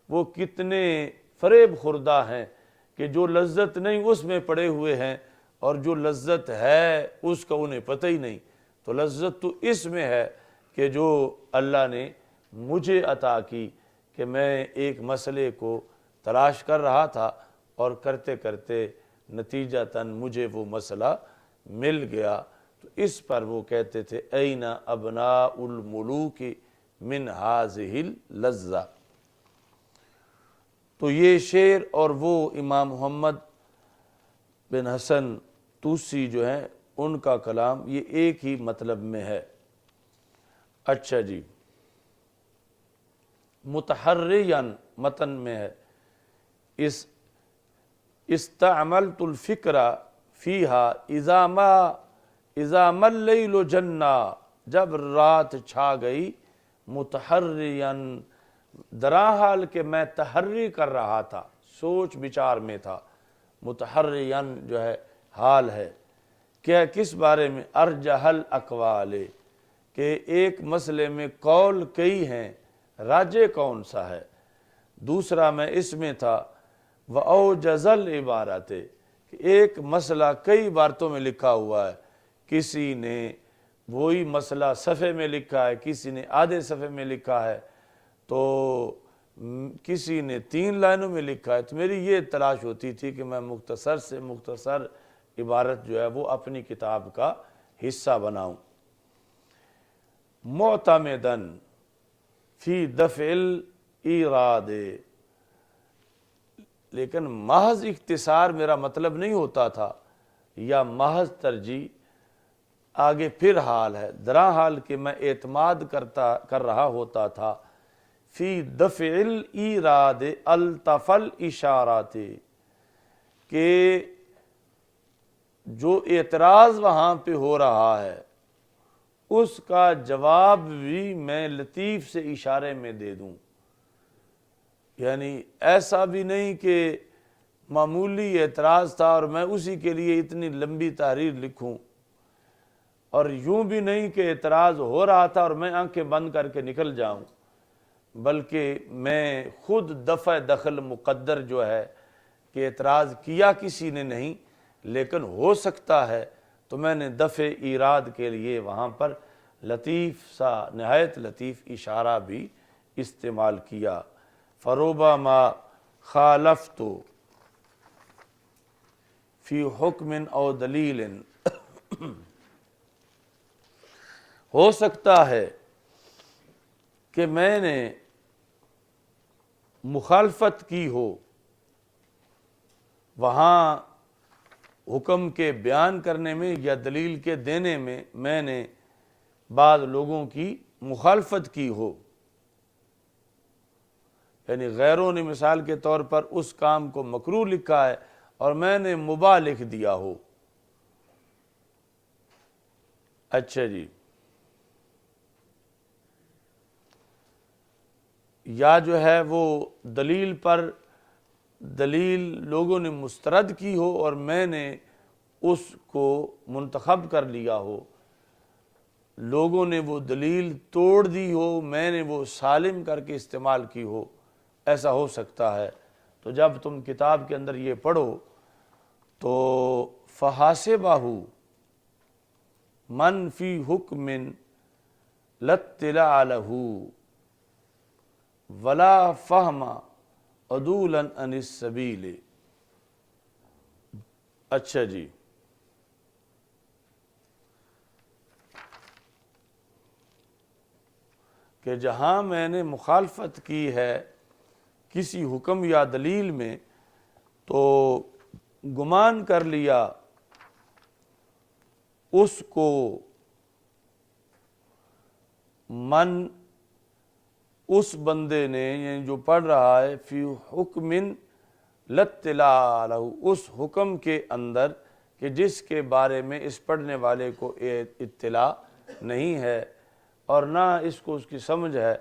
Speaker 1: وہ کتنے فریب خوردہ ہیں کہ جو لذت نہیں اس میں پڑے ہوئے ہیں، اور جو لذت ہے اس کا انہیں پتہ ہی نہیں۔ تو لذت تو اس میں ہے کہ جو اللہ نے مجھے عطا کی، کہ میں ایک مسئلے کو تلاش کر رہا تھا اور کرتے کرتے نتیجتاً مجھے وہ مسئلہ مل گیا۔ تو اس پر وہ کہتے تھے این ابناء الملوک من ہذہ اللذہ۔ تو یہ شعر اور وہ امام محمد بن حسن توسی جو ہیں ان کا کلام، یہ ایک ہی مطلب میں ہے۔ اچھا جی، متحریاً متن میں ہے، استعملت الفکر فیہا اذا ما اللیل جنا، جب رات چھا گئی، متحریاً درا حال کہ میں تحری کر رہا تھا، سوچ بچار میں تھا۔ متحریاً جو ہے حال ہے، کیا کس بارے میں؟ ارجح الاقوال، کہ ایک مسئلے میں قول کئی ہیں، راجے کون سا ہے؟ دوسرا میں اس میں تھا وَأَوْجَزَ الْعِبَارَاتِ، کہ ایک مسئلہ کئی عبارتوں میں لکھا ہوا ہے، کسی نے وہی مسئلہ صفحے میں لکھا ہے، کسی نے آدھے صفحے میں لکھا ہے، تو کسی نے 3 لائنوں میں لکھا ہے۔ تو میری یہ تلاش ہوتی تھی کہ میں مختصر سے مختصر عبارت جو ہے وہ اپنی کتاب کا حصہ بناؤں۔ معتمداً فی دفع الایراد، لیکن محض اختصار میرا مطلب نہیں ہوتا تھا، یا محض ترجیح، آگے پھر حال ہے، درا حال کہ میں اعتماد کر رہا ہوتا تھا، فی دفع الایراد الطف الاشارات، کہ جو اعتراض وہاں پہ ہو رہا ہے اس کا جواب بھی میں لطیف سے اشارے میں دے دوں۔ یعنی ایسا بھی نہیں کہ معمولی اعتراض تھا اور میں اسی کے لیے اتنی لمبی تحریر لکھوں، اور یوں بھی نہیں کہ اعتراض ہو رہا تھا اور میں آنکھیں بند کر کے نکل جاؤں، بلکہ میں خود دفع دخل مقدر جو ہے کہ اعتراض کیا کسی نے نہیں، لیکن ہو سکتا ہے، تو میں نے دفع ایراد کے لیے وہاں پر لطیف سا، نہایت لطیف اشارہ بھی استعمال کیا۔ فربما خالفت فی حکم او دلیل، ہو سکتا ہے کہ میں نے مخالفت کی ہو وہاں حکم کے بیان کرنے میں یا دلیل کے دینے میں نے بعض لوگوں کی مخالفت کی ہو، یعنی غیروں نے مثال کے طور پر اس کام کو مکروہ لکھا ہے اور میں نے مباح لکھ دیا ہو۔ اچھا جی، یا جو ہے وہ دلیل پر دلیل لوگوں نے مسترد کی ہو اور میں نے اس کو منتخب کر لیا ہو، لوگوں نے وہ دلیل توڑ دی ہو، میں نے وہ سالم کر کے استعمال کی ہو، ایسا ہو سکتا ہے۔ تو جب تم کتاب کے اندر یہ پڑھو تو فَحَاسِبَهُ مَنْ فِي حُکْمٍ لَاطِّلَاعَ لَهُ وَلَا فَهْمَ عُدُولًا عَنِ السَّبِيلِ۔ اچھا جی، کہ جہاں میں نے مخالفت کی ہے کسی حکم یا دلیل میں تو گمان کر لیا اس کو من اس بندے نے، یعنی جو پڑھ رہا ہے، فی حکم لاطلاع لہ، اس حکم کے اندر کہ جس کے بارے میں اس پڑھنے والے کو اطلاع نہیں ہے اور نہ اس کو اس کی سمجھ ہے،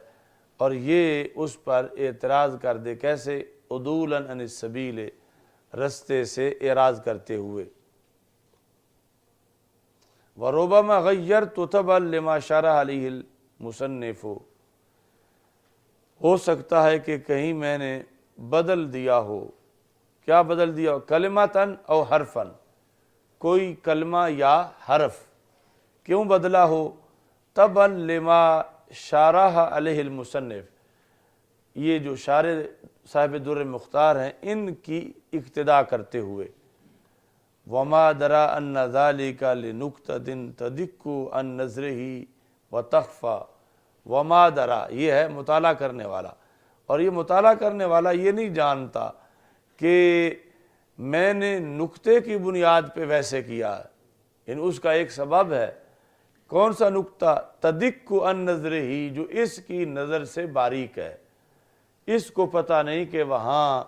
Speaker 1: اور یہ اس پر اعتراض کر دے، کیسے؟ عدولا عن السبیل، رستے سے اعراض کرتے ہوئے۔ وَرُبَّمَا غَيَّرْتُ تَبًّا لِمَا شَرَحَ عَلَيْهِ الْمُصَنِّفُ، ہو سکتا ہے کہ کہیں میں نے بدل دیا ہو۔ کیا بدل دیا ہو؟ کلمتاً او حرفاً، کوئی کلمہ یا حرف۔ کیوں بدلا ہو؟ تبًّا لما شارح علیہ المصنف، یہ جو شارح صاحب در مختار ہیں ان کی اقتداء کرتے ہوئے۔ وما درا ان ذلک لنکتۃ تدک عن نظرہ وتخفى، وما درا یہ ہے مطالعہ کرنے والا، اور یہ مطالعہ کرنے والا یہ نہیں جانتا کہ میں نے نکتے کی بنیاد پہ ویسے کیا ہے، یعنی اس کا ایک سبب ہے۔ کون سا نکتہ؟ تدک عن نظرہ، جو اس کی نظر سے باریک ہے، اس کو پتہ نہیں کہ وہاں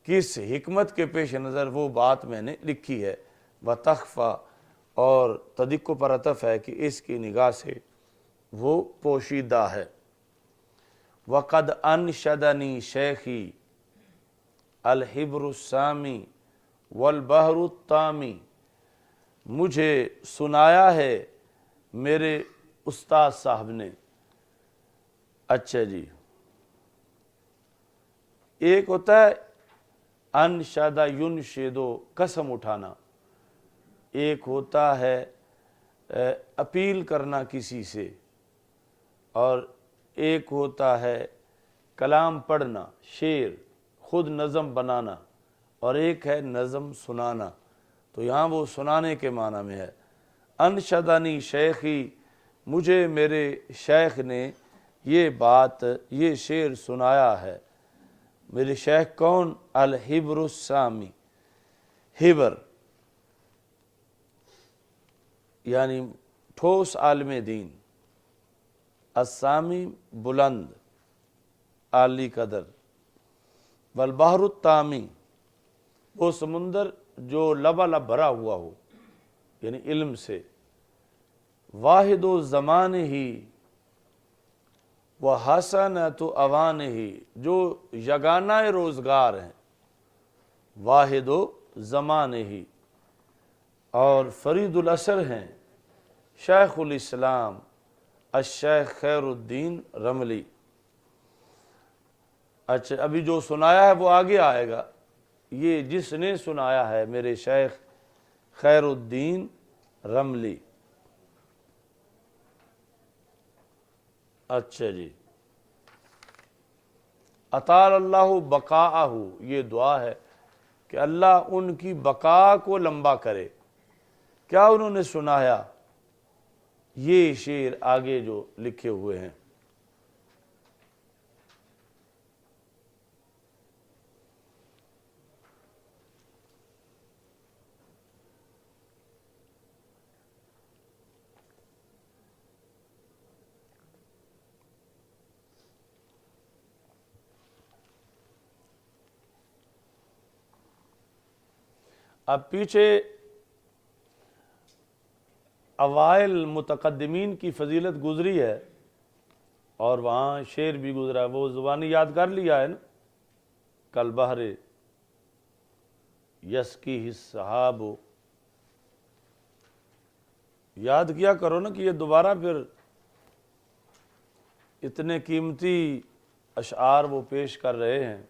Speaker 1: کس حکمت کے پیش نظر وہ بات میں نے لکھی ہے۔ وتخفى، اور تدک پر عطف ہے کہ اس کی نگاہ سے وہ پوشیدہ ہے۔ وقد انشدنی شیخی الحبر السامی والبحر الطامی، مجھے سنایا ہے میرے استاد صاحب نے۔ اچھا جی، ایک ہوتا ہے انشد ینشد، قسم اٹھانا، ایک ہوتا ہے اپیل کرنا کسی سے، اور ایک ہوتا ہے کلام پڑھنا، شعر، خود نظم بنانا، اور ایک ہے نظم سنانا۔ تو یہاں وہ سنانے کے معنی میں ہے۔ انشدنی شیخی، مجھے میرے شیخ نے یہ بات، یہ شعر سنایا ہے۔ میرے شیخ کون؟ الحبر السامی، حبر یعنی ٹھوس عالم دین، السامی بلند عالی قدر، والبحر الطامی وہ سمندر جو لبالب بھرا ہوا ہو، یعنی علم سے، واحد و زمان ہی وحسنۃ اوان ہی، جو یگانہ روزگار ہیں، واحد و زمان ہی، اور فرید العصر ہیں شیخ الاسلام الشیخ خیر الدین رملی۔ اچھا، ابھی جو سنایا ہے وہ آگے آئے گا، یہ جس نے سنایا ہے میرے شیخ خیر الدین رملی۔ اچھا جی، اطال اللہ بقاءہ، یہ دعا ہے کہ اللہ ان کی بقا کو لمبا کرے۔ کیا انہوں نے سنایا؟ یہ شعر آگے جو لکھے ہوئے ہیں۔ اب پیچھے اوائل متقدمین کی فضیلت گزری ہے، اور وہاں شعر بھی گزرا ہے، وہ زبانی یاد کر لیا ہے نا؟ کل بحر یسقی السحاب، یاد کیا کرو نا کہ یہ دوبارہ پھر اتنے قیمتی اشعار وہ پیش کر رہے ہیں،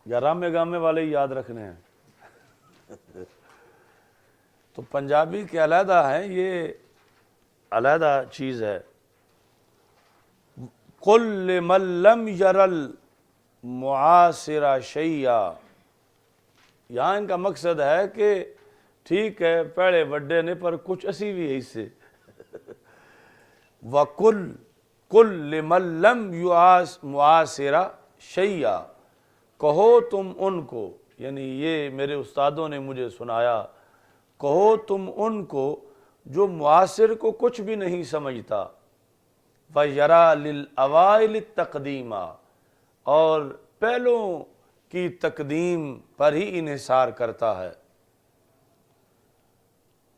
Speaker 1: یا رامے گامے والے ہی یاد رکھنے ہیں؟ تو پنجابی کے علیحدہ ہیں، یہ علیحدہ چیز ہے۔ قل لمن لم یر المعاصر شیئا، یہاں ان کا مقصد ہے کہ ٹھیک ہے پیڑے وڈے نے پر کچھ اسی بھی ہے اس سے، وَقُلْ قُلْ لِمَن لَّمْ مُعَاصِرَ شَيْئًا، کہو تم ان کو، یعنی یہ میرے استادوں نے مجھے سنایا، کہو تم ان کو جو معاصر کو کچھ بھی نہیں سمجھتا، وَيَرَى لِلْأَوَائِلِ تَقْدِيمًا، اور پہلوں کی تقدیم پر ہی انحصار کرتا ہے،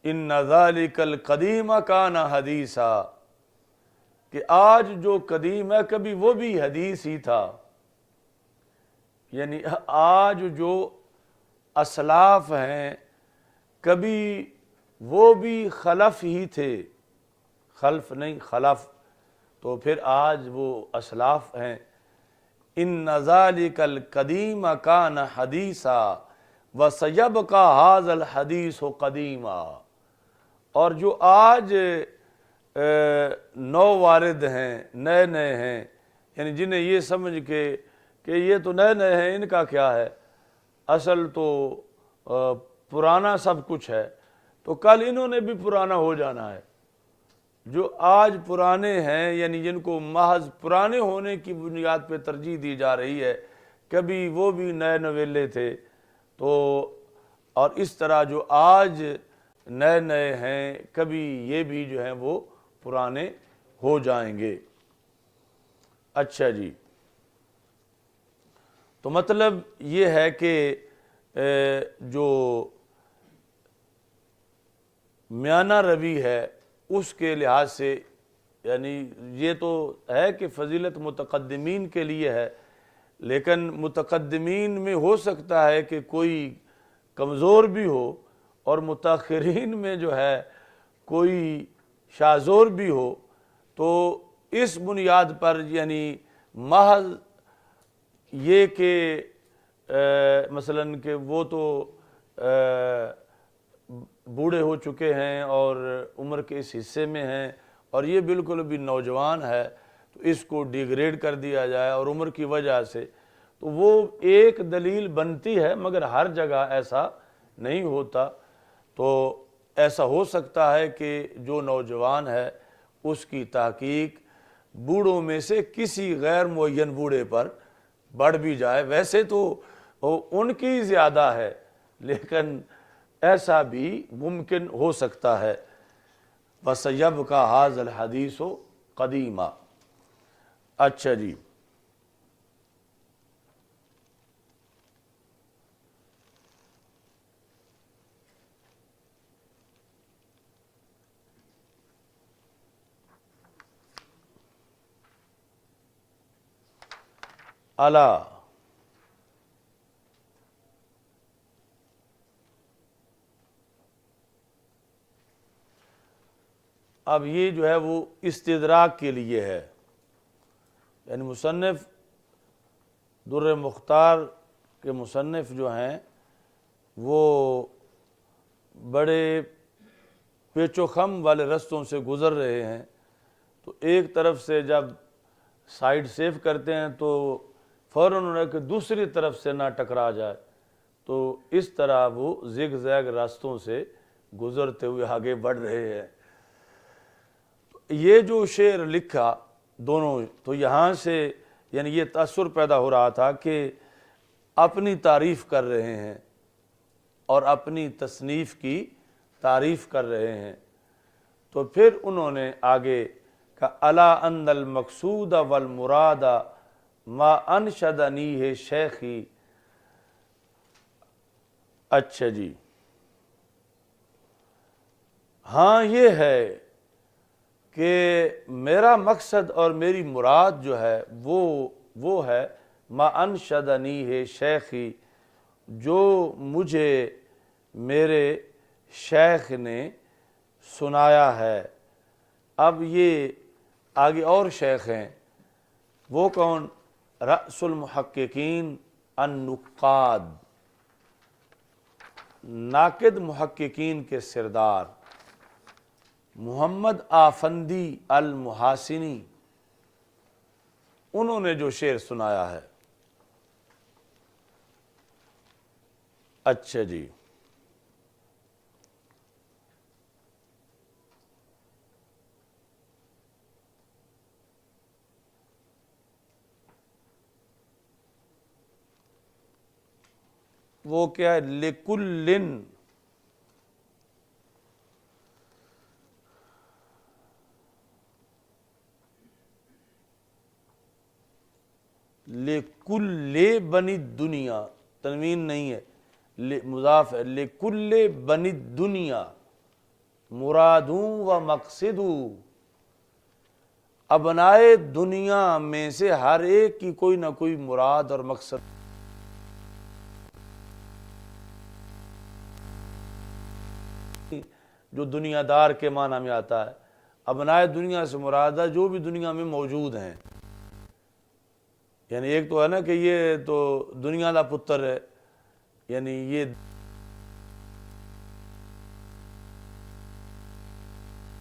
Speaker 1: إِنَّ ذَلِكَ الْقَدِيمَ كَانَ حَدِيثًا، کہ آج جو قدیم ہے کبھی وہ بھی حدیث ہی تھا، یعنی آج جو اسلاف ہیں کبھی وہ بھی خلف ہی تھے، خلف نہیں خلف، تو پھر آج وہ اسلاف ہیں۔ إِنَّ ذَلِكَ الْقَدِيمَ كَانَ حَدِيثًا وَسَيَبْقَى هَذَا الْحَدِيثُ قَدِيمًا، اور جو آج نو وارد ہیں، نئے نئے ہیں، یعنی جنہیں یہ سمجھ کے کہ یہ تو نئے نئے ہیں، ان کا کیا ہے، اصل تو پرانا سب کچھ ہے، تو کل انہوں نے بھی پرانا ہو جانا ہے۔ جو آج پرانے ہیں، یعنی جن کو محض پرانے ہونے کی بنیاد پہ ترجیح دی جا رہی ہے، کبھی وہ بھی نئے نویلے تھے، تو اور اس طرح جو آج نئے نئے ہیں کبھی یہ بھی جو ہیں وہ پرانے ہو جائیں گے۔ اچھا جی، تو مطلب یہ ہے کہ جو میانہ روی ہے اس کے لحاظ سے، یعنی یہ تو ہے کہ فضیلت متقدمین کے لیے ہے، لیکن متقدمین میں ہو سکتا ہے کہ کوئی کمزور بھی ہو، اور متاخرین میں جو ہے کوئی شاذور بھی ہو، تو اس بنیاد پر یعنی محض یہ کہ مثلاً کہ وہ تو بوڑھے ہو چکے ہیں اور عمر کے اس حصے میں ہیں، اور یہ بالکل بھی نوجوان ہے، تو اس کو ڈیگریڈ کر دیا جائے اور عمر کی وجہ سے، تو وہ ایک دلیل بنتی ہے، مگر ہر جگہ ایسا نہیں ہوتا۔ تو ایسا ہو سکتا ہے کہ جو نوجوان ہے اس کی تحقیق بوڑھوں میں سے کسی غیر معین بوڑھے پر بڑھ بھی جائے، ویسے تو ان کی زیادہ ہے، لیکن ایسا بھی ممکن ہو سکتا ہے۔ وَسَيَبْقَى هَذَا الْحَدِيثُ قَدِيمًا۔ اچھا جی، الا، اب یہ جو ہے وہ استدراک کے لیے ہے، یعنی مصنف در مختار کے مصنف جو ہیں وہ بڑے پیچ و خم والے رستوں سے گزر رہے ہیں، تو ایک طرف سے جب سائیڈ سیو کرتے ہیں تو فوراً انہوں نے کہ دوسری طرف سے نہ ٹکرا جائے، تو اس طرح وہ زگ زیگ راستوں سے گزرتے ہوئے آگے بڑھ رہے ہیں۔ یہ جو شعر لکھا دونوں، تو یہاں سے یعنی یہ تاثر پیدا ہو رہا تھا کہ اپنی تعریف کر رہے ہیں اور اپنی تصنیف کی تعریف کر رہے ہیں، تو پھر انہوں نے آگے کہا الا ان المقصود والمراد ما انشدنی شیخی۔ اچھا جی، ہاں یہ ہے کہ میرا مقصد اور میری مراد جو ہے وہ ہے ما انشدنی شیخی، جو مجھے میرے شیخ نے سنایا ہے۔ اب یہ آگے اور شیخ ہیں، وہ کون؟ رأس المحققین النقاد، ناقد محققین کے سردار محمد آفندی المحاسنی، انہوں نے جو شعر سنایا ہے۔ اچھا جی، وہ کیا ہے؟ لکلن، لکل بنی دنیا، تنوین نہیں ہے، مضاف ہے، لکل بنی دنیا مرادوں و مقصدوں، ابنائے دنیا میں سے ہر ایک کی کوئی نہ کوئی مراد اور مقصد. جو دنیا دار کے معنی میں آتا ہے، ابنائے دنیا سے مراد ہے جو بھی دنیا میں موجود ہیں. یعنی ایک تو ہے نا کہ یہ تو دنیا دا پتر ہے، یعنی یہ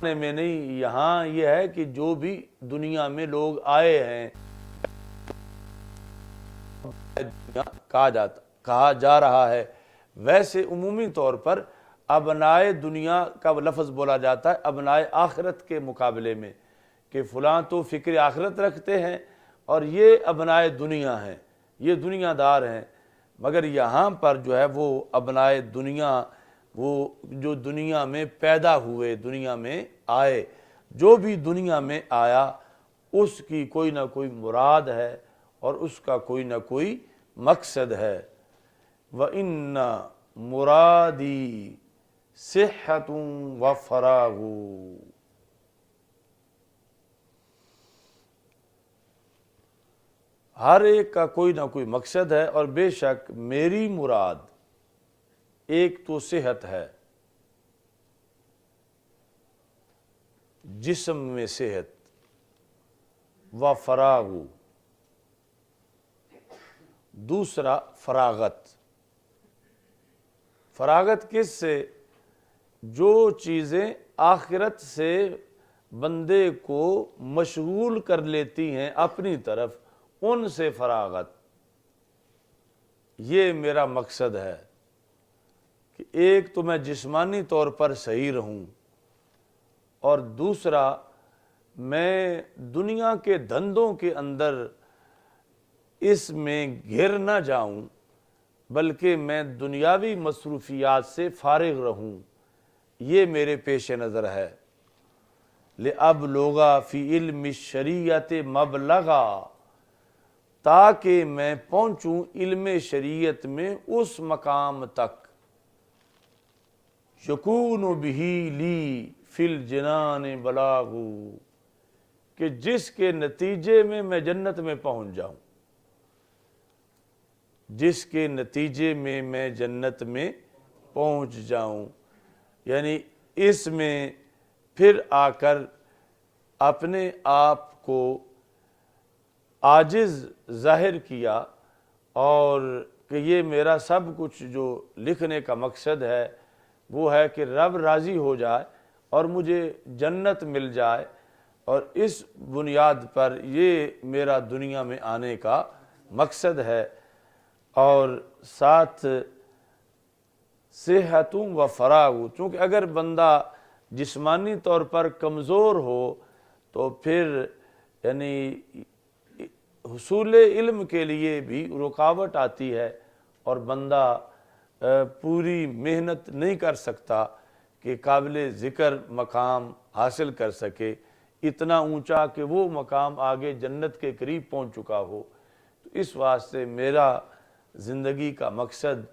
Speaker 1: میں نہیں، یہاں یہ ہے کہ جو بھی دنیا میں لوگ آئے ہیں کہا جا رہا ہے. ویسے عمومی طور پر ابنائے دنیا کا لفظ بولا جاتا ہے ابنائے آخرت کے مقابلے میں، کہ فلاں تو فکر آخرت رکھتے ہیں اور یہ ابنائے دنیا ہیں، یہ دنیا دار ہیں. مگر یہاں پر جو ہے وہ ابنائے دنیا، وہ جو دنیا میں پیدا ہوئے، دنیا میں آئے، جو بھی دنیا میں آیا اس کی کوئی نہ کوئی مراد ہے اور اس کا کوئی نہ کوئی مقصد ہے. وَإِنَّ مُرَادِي صِحَّةٌ وَفَرَاغٌ، ہر ایک کا کوئی نہ کوئی مقصد ہے، اور بے شک میری مراد ایک تو صحت ہے، جسم میں صحت، وفراغ، دوسرا فراغت. فراغت کس سے؟ جو چیزیں آخرت سے بندے کو مشغول کر لیتی ہیں اپنی طرف، ان سے فراغت. یہ میرا مقصد ہے کہ ایک تو میں جسمانی طور پر صحیح رہوں، اور دوسرا میں دنیا کے دھندوں کے اندر اس میں گھر نہ جاؤں، بلکہ میں دنیاوی مصروفیات سے فارغ رہوں. یہ میرے پیش نظر ہے. لِأَبْلُغَ فِي عِلْمِ الشَّرِيعَةِ مَبْلَغًا، تاکہ میں پہنچوں علم شریعت میں اس مقام تک، یکون بِهِ لی فی الجنان بلاغ، کہ جس کے نتیجے میں جنت میں پہنچ جاؤں، جس کے نتیجے میں جنت میں پہنچ جاؤں. یعنی اس میں پھر آ کر اپنے آپ کو عاجز ظاہر کیا، اور کہ یہ میرا سب کچھ جو لکھنے کا مقصد ہے وہ ہے کہ رب راضی ہو جائے اور مجھے جنت مل جائے، اور اس بنیاد پر یہ میرا دنیا میں آنے کا مقصد ہے. اور ساتھ صحت و فراغ، چونکہ اگر بندہ جسمانی طور پر کمزور ہو تو پھر یعنی حصول علم کے لیے بھی رکاوٹ آتی ہے، اور بندہ پوری محنت نہیں کر سکتا کہ قابل ذکر مقام حاصل کر سکے، اتنا اونچا کہ وہ مقام آگے جنت کے قریب پہنچ چکا ہو. تو اس واسطے میرا زندگی کا مقصد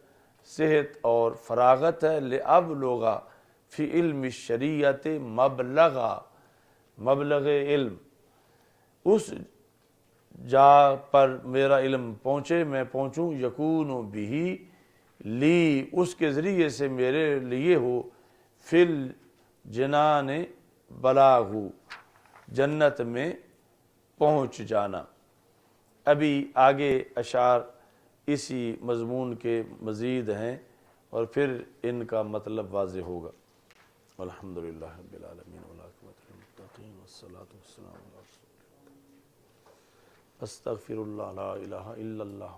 Speaker 1: صحت اور فراغت ہے. لِأَبْلُغَ فِي عِلْمِ الشَّرِيعَةِ مَبْلَغًا، مبلغ علم، اس جا پر میرا علم پہنچے، میں پہنچوں، یکون بِهِ لی، اس کے ذریعے سے میرے لیے ہو، فی الجنان بلاغ، جنت میں پہنچ جانا. ابھی آگے اشعار اسی مضمون کے مزید ہیں اور پھر ان کا مطلب واضح ہوگا. الحمدللہ رب العالمین والعاقبۃ للمتقین والصلاۃ والسلام علی رسول اللہ. استغفر اللہ لا الہ الا اللہ.